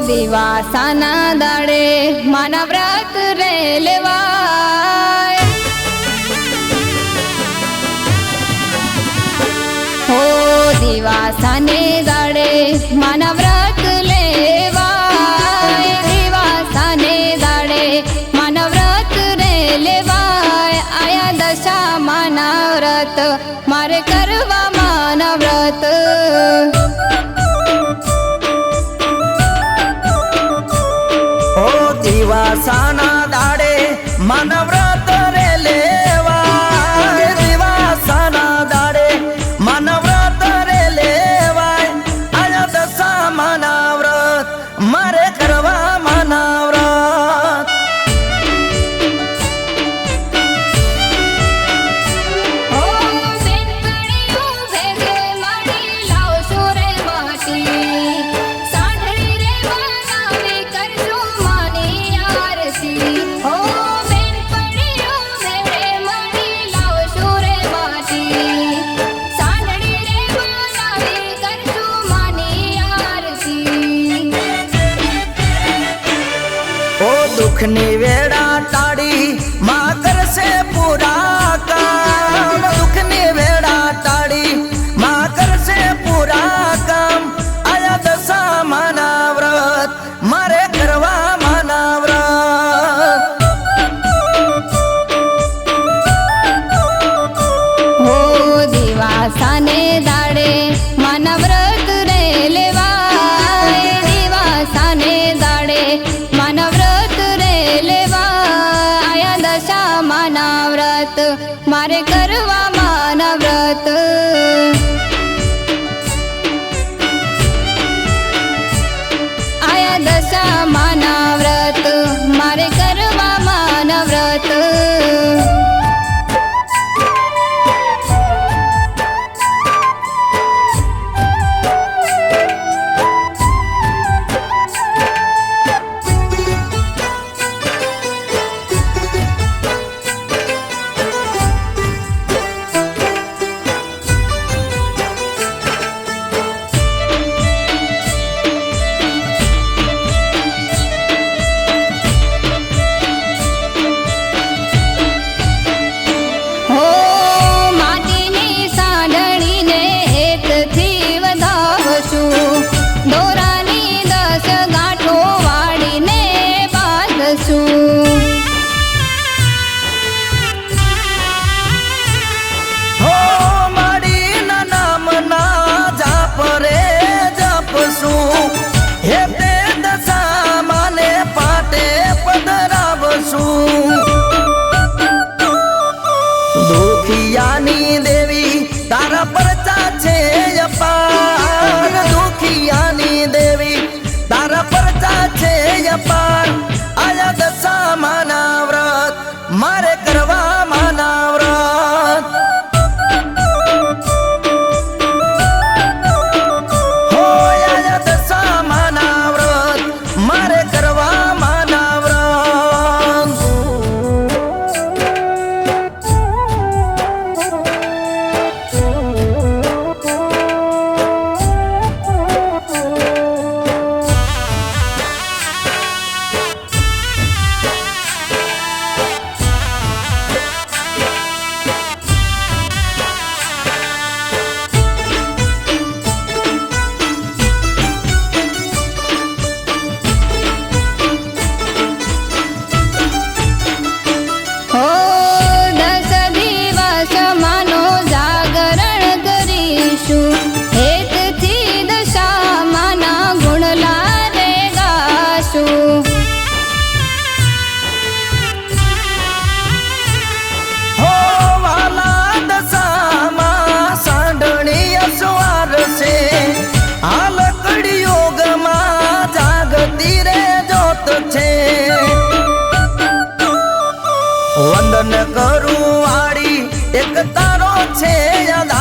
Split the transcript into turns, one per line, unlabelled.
દિવાસાના દાડે માના વ્રત રે લેવાય હો દિવાસાને દાડે માના વ્રત લેવાય દિવાસાને દાડે માના વ્રત રે લેવાય આયા દશા માના વ્રત મારે કરવા માના વ્રત
દિવાસાના દાડે મન વ્રત રે લેવાય દિવાસાના દાડે મન વ્રત રે લેવાય આયા દશા માના વ્રત મારે કરવા માના વ્રત દુઃખની વેળા ટાળી માં કરશે પૂરા કામ દુઃખની વેળા ટાળી માં કરશે પૂરા કામ આયા દશા માના વ્રત મારે કરવા માના વ્રત
હો દિવાસાને દાડે માના વ્રત રે લેવાય દિવાસાને દાડે માના વ્રત માના વ્રત મારે કરવા માના વ્રત આયા દશા માના વ્રત મારે કરવા માના વ્રત
દુખિયાની દેવી તારા પરચા છે અપાર દુખિયાની દેવી તારા પરચા છે અપાર આયા દશા માના વ્રત મારે કરવા માના વ્રત હો આયા દશા માના વ્રત મારે કરવા માના વ્રત વંદન કરું વાળી એક તારો છે યાદ